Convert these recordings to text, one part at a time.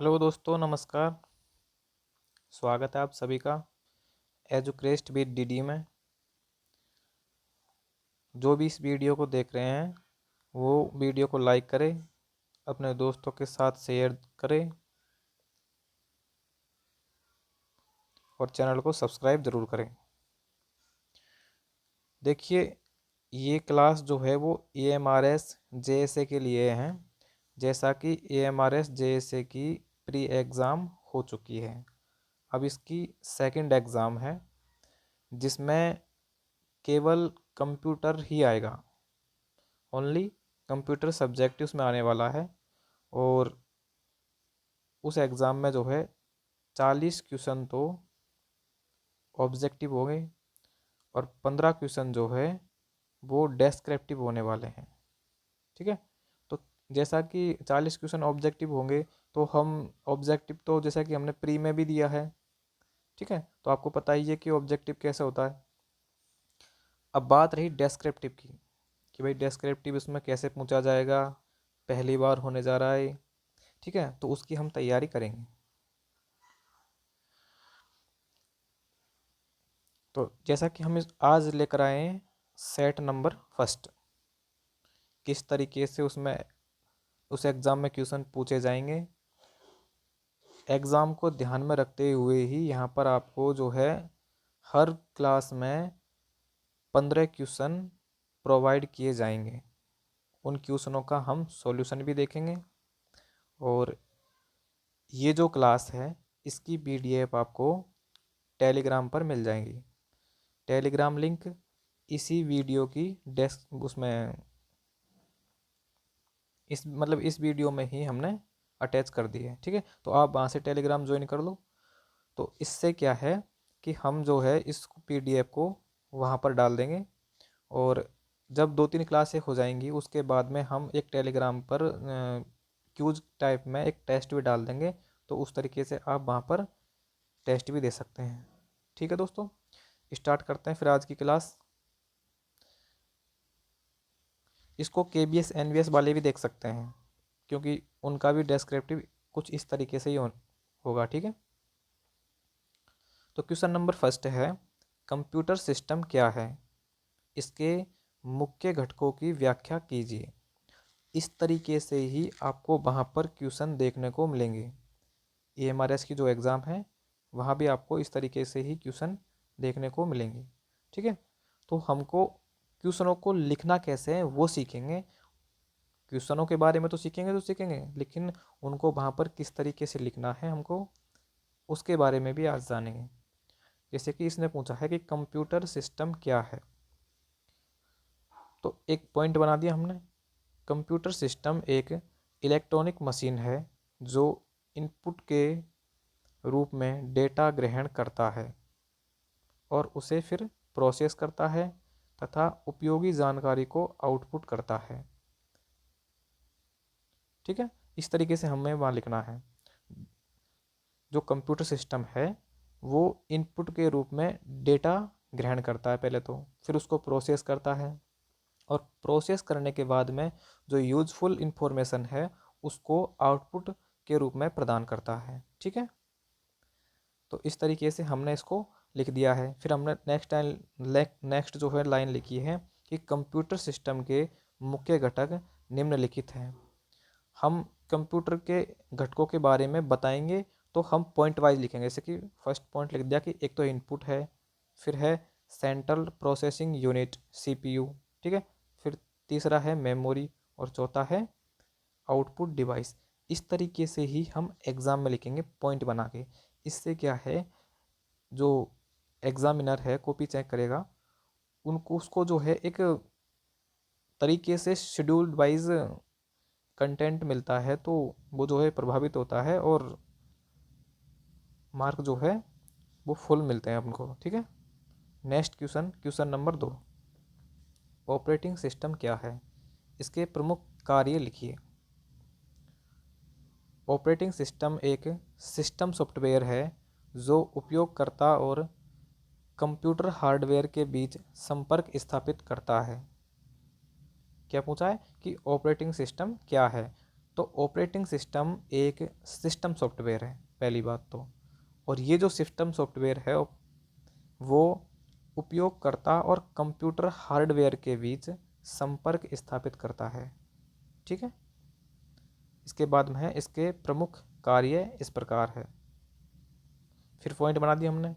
Hello दोस्तों, नमस्कार। स्वागत है आप सभी का एजुक्रेस्ट विद डीडी में। जो भी इस वीडियो को देख रहे हैं वो वीडियो को लाइक करें, अपने दोस्तों के साथ शेयर करें और चैनल को सब्सक्राइब ज़रूर करें। देखिए, ये क्लास जो है वो AMRS JSA के लिए है। जैसा कि AMRS JSA की प्री एग्ज़ाम हो चुकी है, अब इसकी सेकंड एग्ज़ाम है जिसमें केवल कंप्यूटर ही आएगा। ओनली कंप्यूटर सब्जेक्ट उसमें आने वाला है और उस एग्ज़ाम में जो है 40 क्वेश्चन तो ऑब्जेक्टिव हो गए और 15 क्वेश्चन जो है वो डेस्क्रिप्टिव होने वाले हैं। ठीक है, तो जैसा कि 40 क्वेश्चन ऑब्जेक्टिव होंगे तो हम ऑब्जेक्टिव तो जैसा कि हमने प्री में भी दिया है। ठीक है, तो आपको पता ही है कि ऑब्जेक्टिव कैसे होता है। अब बात रही डेस्क्रिप्टिव की कि भाई डेस्क्रिप्टिव इसमें कैसे पूछा जाएगा, पहली बार होने जा रहा है। ठीक है, तो उसकी हम तैयारी करेंगे। तो जैसा कि हम आज लेकर आए हैं सेट नंबर फर्स्ट, किस तरीके से उसमें उस एग्ज़ाम में क्वेश्चन पूछे जाएंगे। एग्ज़ाम को ध्यान में रखते हुए ही यहाँ पर आपको जो है हर क्लास में 15 क्वेश्चन प्रोवाइड किए जाएंगे। उन क्वेश्चनों का हम सॉल्यूशन भी देखेंगे और ये जो क्लास है इसकी PDF आपको टेलीग्राम पर मिल जाएंगी। टेलीग्राम लिंक इसी वीडियो की डेस्क उसमें इस वीडियो में ही हमने अटैच कर दी है। ठीक है, तो आप वहाँ से टेलीग्राम ज्वाइन कर लो। तो इससे क्या है कि हम जो है इस PDF को वहाँ पर डाल देंगे और जब 2-3 क्लासें हो जाएंगी उसके बाद में हम एक टेलीग्राम पर क्यूज टाइप में एक टेस्ट भी डाल देंगे। तो उस तरीके से आप वहाँ पर टेस्ट भी दे सकते हैं। ठीक है दोस्तों, स्टार्ट करते हैं फिर आज की क्लास। इसको KBS NBS वाले भी देख सकते हैं क्योंकि उनका भी डेस्क्रिप्टिव कुछ इस तरीके से ही होगा। ठीक है, तो क्वेश्चन नंबर फर्स्ट है, कंप्यूटर सिस्टम क्या है, इसके मुख्य घटकों की व्याख्या कीजिए। इस तरीके से ही आपको वहाँ पर क्वेश्चन देखने को मिलेंगे। AMRS की जो एग्ज़ाम है वहाँ भी आपको इस तरीके से ही क्वेश्चन देखने को मिलेंगे। ठीक है, तो हमको क्वेश्चनों को लिखना कैसे है वो सीखेंगे। क्वेश्चनों के बारे में तो सीखेंगे लेकिन उनको वहाँ पर किस तरीके से लिखना है हमको उसके बारे में भी आज जानेंगे। जैसे कि इसने पूछा है कि कंप्यूटर सिस्टम क्या है, तो एक पॉइंट बना दिया हमने। कंप्यूटर सिस्टम एक इलेक्ट्रॉनिक मशीन है जो इनपुट के रूप में डेटा ग्रहण करता है और उसे फिर प्रोसेस करता है तथा उपयोगी जानकारी को आउटपुट करता है। ठीक है, इस तरीके से हमें वहाँ लिखना है। जो कंप्यूटर सिस्टम है वो इनपुट के रूप में डेटा ग्रहण करता है पहले, तो फिर उसको प्रोसेस करता है और प्रोसेस करने के बाद में जो यूजफुल इंफॉर्मेशन है उसको आउटपुट के रूप में प्रदान करता है। ठीक है, तो इस तरीके से हमने इसको लिख दिया है। फिर हमने नेक्स्ट जो है लाइन लिखी है कि कंप्यूटर सिस्टम के मुख्य घटक निम्नलिखित हैं। हम कंप्यूटर के घटकों के बारे में बताएंगे तो हम पॉइंट वाइज लिखेंगे। जैसे कि फर्स्ट पॉइंट लिख दिया कि एक तो इनपुट है, फिर है सेंट्रल प्रोसेसिंग यूनिट CPU। ठीक है, फिर तीसरा है मेमोरी और चौथा है आउटपुट डिवाइस। इस तरीके से ही हम एग्ज़ाम में लिखेंगे पॉइंट बना के। इससे क्या है, जो एग्ज़ामिनर है कॉपी चेक करेगा उनको उसको जो है एक तरीके से शेड्यूल्ड वाइज कंटेंट मिलता है, तो वो जो है प्रभावित होता है और मार्क जो है वो फुल मिलते हैं उनको। ठीक है, next question number 2, operating system क्या है, इसके प्रमुख कार्य लिखिए। ऑपरेटिंग सिस्टम एक सिस्टम सॉफ्टवेयर है जो उपयोगकर्ता और कंप्यूटर हार्डवेयर के बीच संपर्क स्थापित करता है। क्या पूछा है कि ऑपरेटिंग सिस्टम क्या है, तो ऑपरेटिंग सिस्टम एक सिस्टम सॉफ्टवेयर है पहली बात तो, और ये जो सिस्टम सॉफ्टवेयर है वो उपयोगकर्ता और कंप्यूटर हार्डवेयर के बीच संपर्क स्थापित करता है। ठीक है, इसके बाद में है इसके प्रमुख कार्य इस प्रकार है। फिर पॉइंट बना दिया हमने।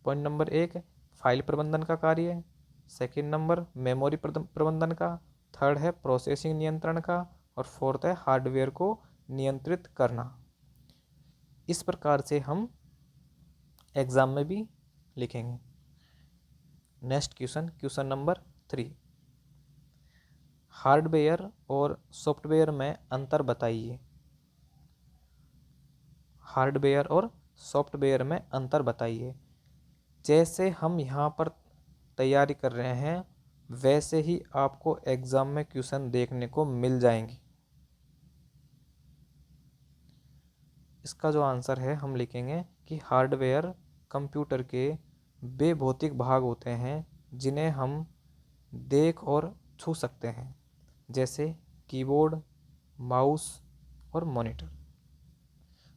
पॉइंट नंबर 1 फाइल प्रबंधन का कार्य, सेकंड नंबर मेमोरी प्रबंधन का, थर्ड है प्रोसेसिंग नियंत्रण का, और फोर्थ है हार्डवेयर को नियंत्रित करना। इस प्रकार से हम एग्जाम में भी लिखेंगे। Next question, question number 3, hardware और सॉफ्टवेयर में अंतर बताइए। हार्डवेयर और सॉफ्टवेयर में अंतर बताइए। जैसे हम यहाँ पर तैयारी कर रहे हैं वैसे ही आपको एग्जाम में क्वेश्चन देखने को मिल जाएंगे। इसका जो आंसर है हम लिखेंगे कि हार्डवेयर कंप्यूटर के वे भौतिक भाग होते हैं जिन्हें हम देख और छू सकते हैं, जैसे कीबोर्ड, माउस और मॉनिटर।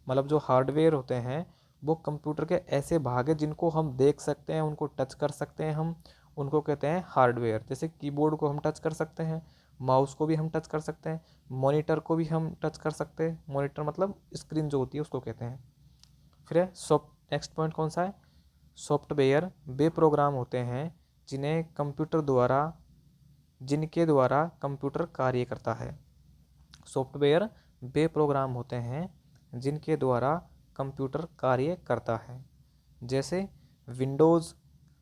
मतलब जो हार्डवेयर होते हैं वो कंप्यूटर के ऐसे भाग हैं जिनको हम देख सकते हैं, उनको टच कर सकते हैं, हम उनको कहते हैं हार्डवेयर। जैसे कीबोर्ड को हम टच कर सकते हैं, माउस को भी हम टच कर सकते हैं, मॉनिटर को भी हम टच कर सकते हैं। मॉनिटर मतलब स्क्रीन जो होती है उसको कहते हैं। फिर है नेक्स्ट पॉइंट कौन सा है? सॉफ्टवेयर वे प्रोग्राम होते हैं जिनके द्वारा कंप्यूटर कार्य करता है। सॉफ्टवेयर वे प्रोग्राम होते हैं जिनके द्वारा कंप्यूटर कार्य करता है, जैसे विंडोज़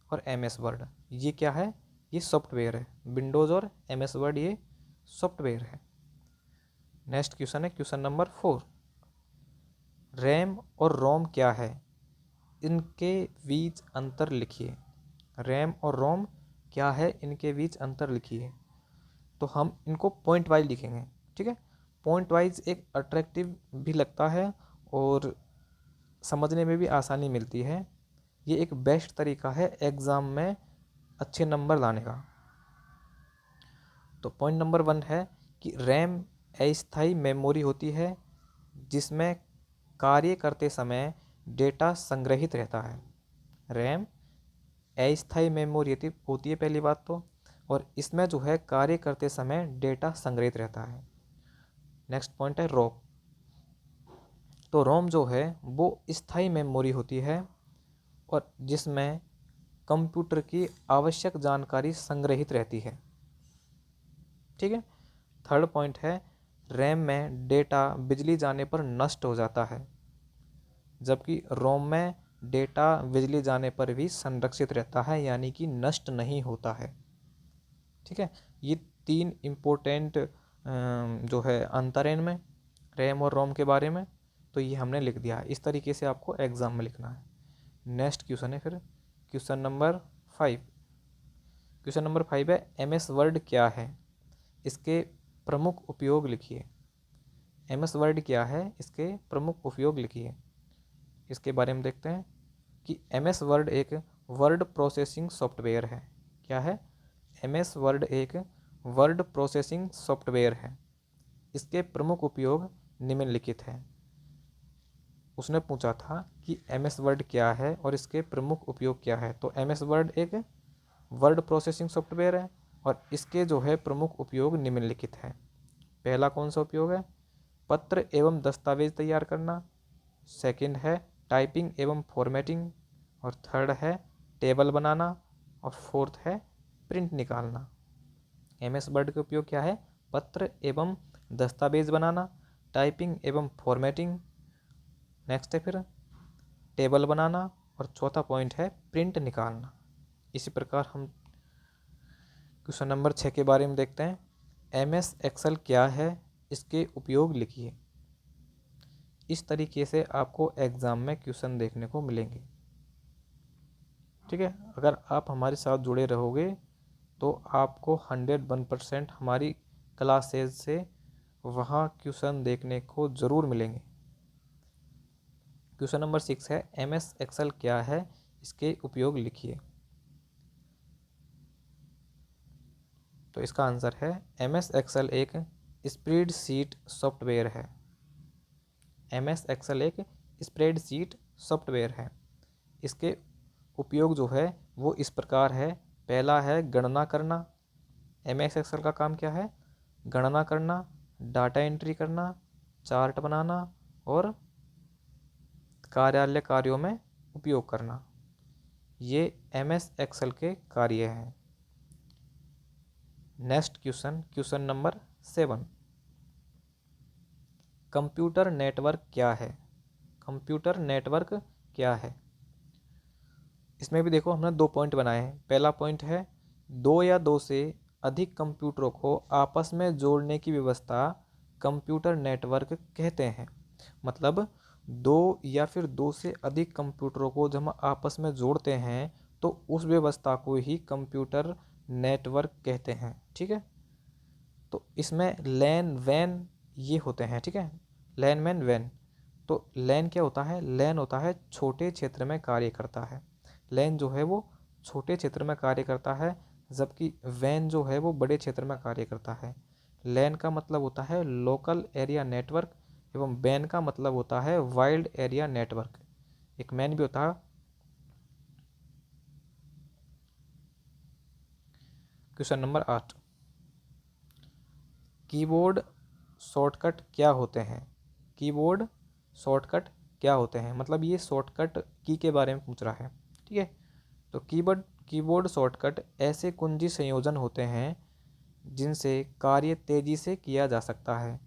और MS वर्ड। ये क्या है? ये सॉफ्टवेयर है। विंडोज़ और MS वर्ड ये सॉफ्टवेयर है। नेक्स्ट क्वेश्चन है क्वेश्चन नंबर 4, रैम और रोम क्या है? इनके बीच अंतर लिखिए। रैम और रोम क्या है? इनके बीच अंतर लिखिए। तो हम इनको पॉइंट वाइज लिखेंगे। ठीक है, पॉइंट वाइज एक अट्रैक्टिव भी लगता है और समझने में भी आसानी मिलती है। ये एक बेस्ट तरीका है एग्ज़ाम में अच्छे नंबर लाने का। तो पॉइंट नंबर 1 है कि रैम अस्थायी मेमोरी होती है जिसमें कार्य करते समय डेटा संग्रहित रहता है। रैम अस्थायी मेमोरी होती है पहली बात तो, और इसमें जो है कार्य करते समय डेटा संग्रहित रहता है। नेक्स्ट पॉइंट है रोम। तो रोम जो है वो स्थायी मेमोरी होती है और जिसमें कंप्यूटर की आवश्यक जानकारी संग्रहित रहती है। ठीक है, थर्ड पॉइंट है रैम में डेटा बिजली जाने पर नष्ट हो जाता है, जबकि रोम में डेटा बिजली जाने पर भी संरक्षित रहता है, यानी कि नष्ट नहीं होता है। ठीक है, ये 3 इम्पोर्टेंट जो है अंतर है इनमें, रैम और रोम के बारे में। तो ये हमने लिख दिया है। इस तरीके से आपको एग्ज़ाम में लिखना है। नेक्स्ट क्वेश्चन है फिर क्वेश्चन नंबर 5। क्वेश्चन नंबर 5 है MS वर्ड क्या है? इसके प्रमुख उपयोग लिखिए। MS वर्ड क्या है? इसके प्रमुख उपयोग लिखिए। इसके बारे में देखते हैं कि MS वर्ड एक वर्ड प्रोसेसिंग सॉफ्टवेयर है। क्या है? MS वर्ड एक वर्ड प्रोसेसिंग सॉफ्टवेयर है। इसके प्रमुख उपयोग निम्नलिखित हैं। उसने पूछा था कि MS वर्ड क्या है और इसके प्रमुख उपयोग क्या है। तो MS वर्ड एक वर्ड प्रोसेसिंग सॉफ्टवेयर है और इसके जो है प्रमुख उपयोग निम्नलिखित हैं। पहला कौन सा उपयोग है? पत्र एवं दस्तावेज तैयार करना। सेकंड है टाइपिंग एवं फॉर्मेटिंग, और थर्ड है टेबल बनाना, और फोर्थ है प्रिंट निकालना। MS वर्ड के उपयोग क्या है? पत्र एवं दस्तावेज बनाना, टाइपिंग एवं फॉर्मेटिंग, नेक्स्ट है फिर टेबल बनाना, और चौथा पॉइंट है प्रिंट निकालना। इसी प्रकार हम क्वेश्चन नंबर 6 के बारे में देखते हैं। MS एक्सेल क्या है? इसके उपयोग लिखिए। इस तरीके से आपको एग्ज़ाम में क्वेश्चन देखने को मिलेंगे। ठीक है, अगर आप हमारे साथ जुड़े रहोगे तो आपको 101% हमारी क्लासेज से वहाँ क्वेश्चन देखने को ज़रूर मिलेंगे। क्वेश्चन नंबर 6 है MS एक्सेल क्या है? इसके उपयोग लिखिए। तो इसका आंसर है MS एक्सेल एक स्प्रेडशीट सॉफ्टवेयर है। MS एक्सेल एक स्प्रेडशीट सॉफ्टवेयर है। इसके उपयोग जो है वो इस प्रकार है। पहला है गणना करना। MS एक्सेल का काम क्या है? गणना करना, डाटा एंट्री करना, चार्ट बनाना और कार्यालय कार्यों में उपयोग करना। ये MS एक्सेल के कार्य हैं। Next question, question number 7। Computer network क्या है? कंप्यूटर नेटवर्क क्या है? इसमें भी देखो हमने 2 पॉइंट बनाए हैं। पहला पॉइंट है 2 या 2 से अधिक कंप्यूटरों को आपस में जोड़ने की व्यवस्था कंप्यूटर नेटवर्क कहते हैं। मतलब 2 या फिर 2 से अधिक कंप्यूटरों को जब हम आपस में जोड़ते हैं तो उस व्यवस्था को ही कंप्यूटर नेटवर्क कहते हैं। ठीक है, तो इसमें लैन वैन ये होते हैं। ठीक है, लैन मैन वैन। तो लैन क्या होता है? लैन होता है छोटे क्षेत्र में कार्य करता है। लैन जो है वो छोटे क्षेत्र में कार्य करता है, जबकि वैन जो है वो बड़े क्षेत्र में कार्य करता है। लैन का मतलब होता है लोकल एरिया नेटवर्क एवं वैन का मतलब होता है वाइल्ड एरिया नेटवर्क। एक मैन भी होता है। Question number 8। कीबोर्ड शॉर्टकट क्या होते हैं? कीबोर्ड शॉर्टकट क्या होते हैं? मतलब ये शॉर्टकट की के बारे में पूछ रहा है। ठीक है, तो कीबोर्ड शॉर्टकट ऐसे कुंजी संयोजन होते हैं जिनसे कार्य तेजी से किया जा सकता है।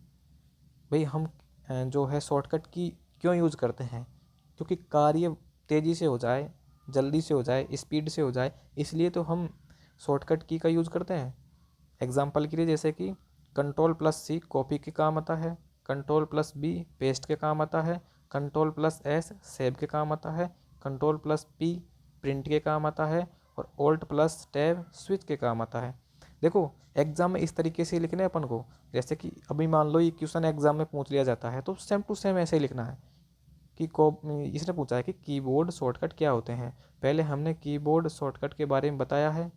भाई हम जो है शॉर्टकट की क्यों यूज़ करते हैं? क्योंकि कार्य तेज़ी से हो जाए, जल्दी से हो जाए, स्पीड से हो जाए, इसलिए तो हम शॉर्टकट की का यूज़ करते हैं। एग्जाम्पल के लिए जैसे कि Ctrl+C कॉपी के काम आता है, Ctrl+B पेस्ट के काम आता है, Ctrl+S सेव के काम आता है, Ctrl+P प्रिंट के काम आता है और Alt+Tab स्विच के काम आता है। देखो एग्जाम में इस तरीके से लिखना है अपन को। जैसे कि अभी मान लो ये क्वेश्चन एग्जाम में पूछ लिया जाता है तो सेम टू सेम ऐसे ही लिखना है कि इसने पूछा है कि कीबोर्ड शॉर्टकट क्या होते हैं। पहले हमने कीबोर्ड शॉर्टकट के बारे में बताया है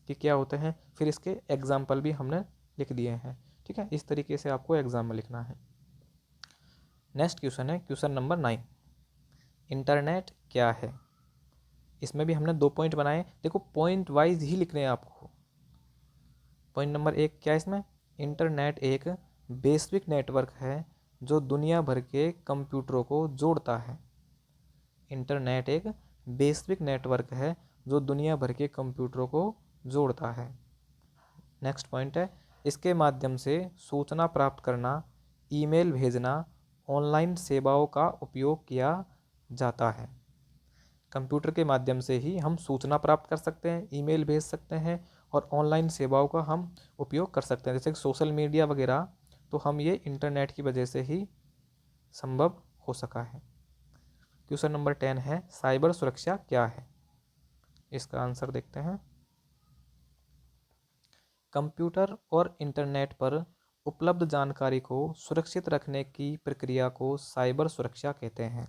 कि क्या होते हैं, फिर इसके एग्जाम्पल भी हमने लिख दिए हैं। ठीक है, इस तरीके से आपको एग्जाम में लिखना है। नेक्स्ट क्वेश्चन है क्वेश्चन नंबर 9। इंटरनेट क्या है? इसमें भी हमने 2 पॉइंट बनाए। देखो पॉइंट वाइज ही लिखने हैं आपको। पॉइंट नंबर 1 क्या है इसमें? इंटरनेट एक वैश्विक नेटवर्क है जो दुनिया भर के कंप्यूटरों को जोड़ता है। इंटरनेट एक वैश्विक नेटवर्क है जो दुनिया भर के कंप्यूटरों को जोड़ता है। नेक्स्ट पॉइंट है इसके माध्यम से सूचना प्राप्त करना, ईमेल भेजना, ऑनलाइन सेवाओं का उपयोग किया जाता है। कंप्यूटर के माध्यम से ही हम सूचना प्राप्त कर सकते हैं, ईमेल भेज सकते हैं और ऑनलाइन सेवाओं का हम उपयोग कर सकते हैं, जैसे कि सोशल मीडिया वगैरह। तो हम ये इंटरनेट की वजह से ही संभव हो सका है। क्वेश्चन नंबर 10 है साइबर सुरक्षा क्या है? इसका आंसर देखते हैं। कंप्यूटर और इंटरनेट पर उपलब्ध जानकारी को सुरक्षित रखने की प्रक्रिया को साइबर सुरक्षा कहते हैं।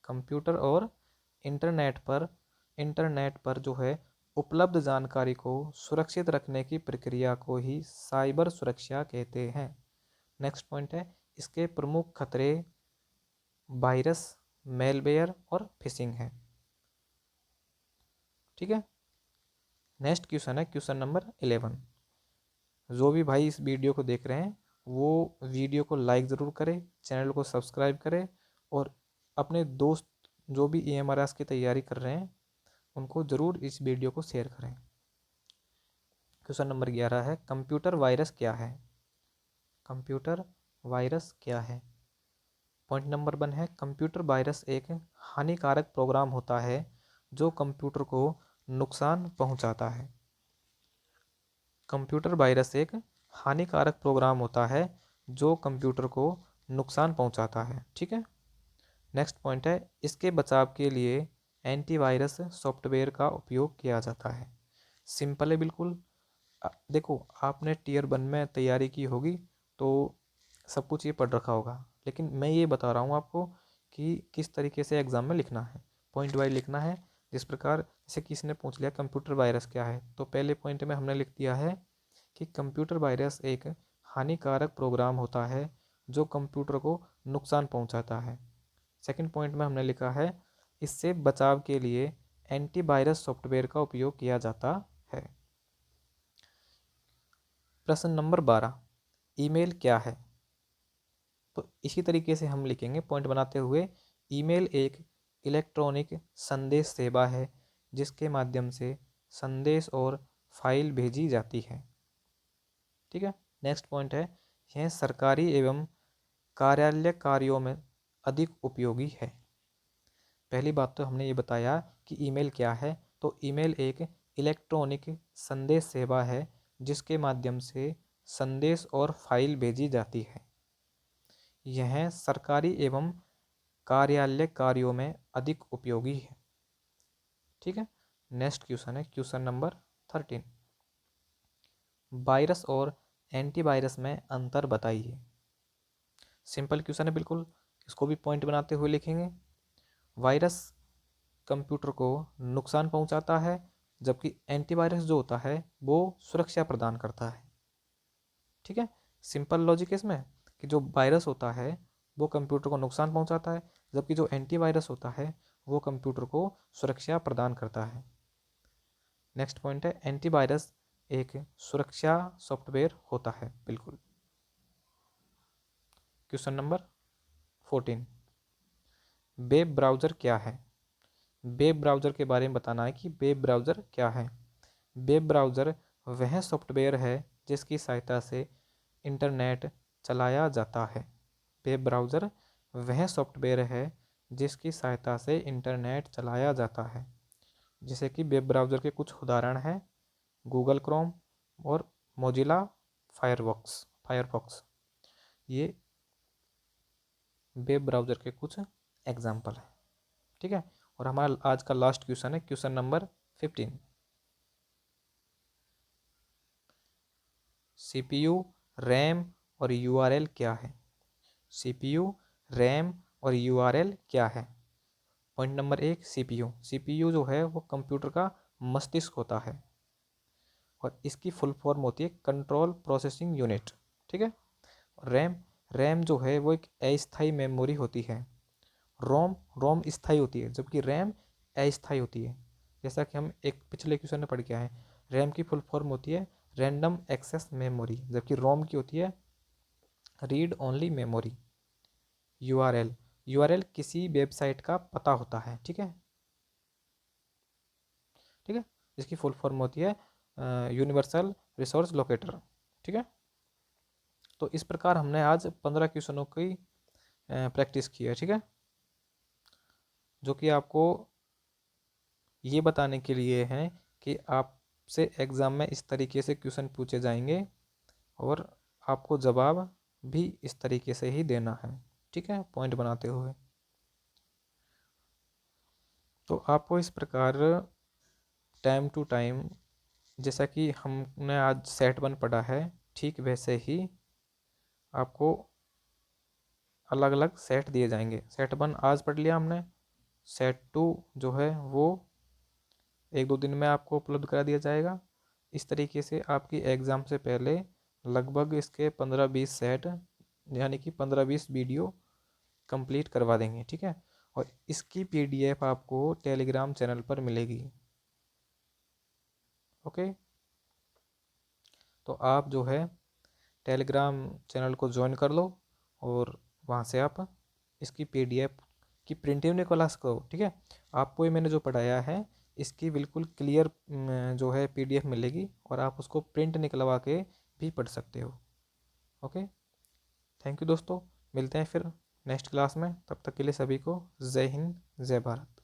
कंप्यूटर और इंटरनेट पर जो है उपलब्ध जानकारी को सुरक्षित रखने की प्रक्रिया को ही साइबर सुरक्षा कहते हैं। नेक्स्ट पॉइंट है इसके प्रमुख खतरे वायरस, मेलवेयर और फिशिंग है। ठीक है, नेक्स्ट क्वेश्चन है क्वेश्चन नंबर 11। जो भी भाई इस वीडियो को देख रहे हैं वो वीडियो को लाइक ज़रूर करें, चैनल को सब्सक्राइब करें और अपने दोस्त जो भी EMRS की तैयारी कर रहे हैं उनको ज़रूर इस वीडियो को शेयर करें। क्वेश्चन नंबर 11 है कंप्यूटर वायरस क्या है? कंप्यूटर वायरस क्या है? पॉइंट नंबर 1 है कंप्यूटर वायरस एक हानिकारक प्रोग्राम होता है जो कंप्यूटर को नुकसान पहुंचाता है। कंप्यूटर वायरस एक हानिकारक प्रोग्राम होता है जो कंप्यूटर को नुकसान पहुंचाता है। ठीक है, नेक्स्ट पॉइंट है इसके बचाव के लिए एंटीवायरस सॉफ्टवेयर का उपयोग किया जाता है। सिंपल है बिल्कुल। देखो आपने टियर 1 में तैयारी की होगी तो सब कुछ ये पढ़ रखा होगा, लेकिन मैं ये बता रहा हूँ आपको कि किस तरीके से एग्ज़ाम में लिखना है। पॉइंट वाइज लिखना है। जिस प्रकार जैसे किसी ने पूछ लिया कंप्यूटर वायरस क्या है, तो पहले पॉइंट में हमने लिख दिया है कि कंप्यूटर वायरस एक हानिकारक प्रोग्राम होता है जो कंप्यूटर को नुकसान पहुंचाता है। सेकंड पॉइंट में हमने लिखा है इससे बचाव के लिए एंटीवायरस सॉफ्टवेयर का उपयोग किया जाता है। प्रश्न नंबर 12, ईमेल क्या है? तो इसी तरीके से हम लिखेंगे पॉइंट बनाते हुए, ईमेल एक इलेक्ट्रॉनिक संदेश सेवा है जिसके माध्यम से संदेश और फाइल भेजी जाती है। ठीक है, नेक्स्ट पॉइंट है, यह सरकारी एवं कार्यालय कार्यों में अधिक उपयोगी है। पहली बात तो हमने ये बताया कि ईमेल क्या है, तो ईमेल एक इलेक्ट्रॉनिक संदेश सेवा है जिसके माध्यम से संदेश और फाइल भेजी जाती है। यह सरकारी एवं कार्यालय कार्यों में अधिक उपयोगी है। ठीक है, नेक्स्ट क्वेश्चन है क्वेश्चन नंबर 13, वायरस और एंटीवायरस में अंतर बताइए। सिंपल क्वेश्चन है बिल्कुल, इसको भी पॉइंट बनाते हुए लिखेंगे। वायरस कंप्यूटर को नुकसान पहुंचाता है जबकि एंटीवायरस जो होता है वो सुरक्षा प्रदान करता है। ठीक है, सिंपल लॉजिक इसमें कि जो वायरस होता है वो कंप्यूटर को नुकसान पहुंचाता है जबकि जो एंटीवायरस होता है वो कंप्यूटर को सुरक्षा प्रदान करता है। नेक्स्ट पॉइंट है, एंटीवायरस एक सुरक्षा सॉफ्टवेयर होता है। बिल्कुल। क्वेश्चन नंबर 14, वेब ब्राउज़र क्या है? वेब ब्राउज़र के बारे में बताना है कि वेब ब्राउज़र क्या है। वेब ब्राउज़र वह सॉफ्टवेयर है जिसकी सहायता से इंटरनेट चलाया जाता है। वेब ब्राउज़र वह सॉफ्टवेयर है जिसकी सहायता से इंटरनेट चलाया जाता है। जैसे कि वेब ब्राउज़र के कुछ उदाहरण हैं गूगल क्रोम और मोजिला फायरफॉक्स। ये वेब ब्राउज़र के कुछ एग्जाम्पल हैं। ठीक है, और हमारा आज का लास्ट क्वेश्चन है क्वेश्चन नंबर 15, सीपीयू, रैम और यूआरएल क्या है? सीपीयू, रैम और यूआरएल क्या है? पॉइंट नंबर 1, सीपीयू जो है वो कंप्यूटर का मस्तिष्क होता है और इसकी फुल फॉर्म होती है कंट्रोल प्रोसेसिंग यूनिट। ठीक है, रैम जो है वो एक अस्थायी मेमोरी होती है। रोम स्थायी होती है जबकि रैम अस्थायी होती है। जैसा कि हम एक पिछले क्वेश्चन में पढ़ के आए, रैम की फुल फॉर्म होती है रैंडम एक्सेस मेमोरी जबकि रोम की होती है रीड ओनली मेमोरी। यूआरएल किसी वेबसाइट का पता होता है। ठीक है, जिसकी फुल फॉर्म होती है यूनिवर्सल रिसोर्स लोकेटर। ठीक है, तो इस प्रकार हमने आज 15 क्वेश्चनों की प्रैक्टिस की है। ठीक है, जो कि आपको ये बताने के लिए है कि आपसे एग्ज़ाम में इस तरीके से क्वेश्चन पूछे जाएंगे और आपको जवाब भी इस तरीके से ही देना है। ठीक है, पॉइंट बनाते हुए। तो आपको इस प्रकार टाइम टू टाइम, जैसा कि हमने आज सेट 1 पढ़ा है, ठीक वैसे ही आपको अलग अलग सेट दिए जाएंगे। सेट 1 आज पढ़ लिया हमने, सेट 2 जो है वो 1-2 दिन में आपको उपलब्ध करा दिया जाएगा। इस तरीके से आपकी एग्ज़ाम से पहले लगभग इसके 15-20 सेट यानी कि 15-20 वीडियो कंप्लीट करवा देंगे। ठीक है, और इसकी पीडीएफ आपको टेलीग्राम चैनल पर मिलेगी। ओके, तो आप जो है टेलीग्राम चैनल को ज्वाइन कर लो और वहाँ से आप इसकी पीडीएफ की प्रिंट क्लास करो। ठीक है, आपको ये मैंने जो पढ़ाया है इसकी बिल्कुल क्लियर जो है पीडीएफ मिलेगी और आप उसको प्रिंट निकलवा के भी पढ़ सकते हो। ओके, थैंक यू दोस्तों, मिलते हैं फिर नेक्स्ट क्लास में। तब तक के लिए सभी को जय हिंद, जय भारत।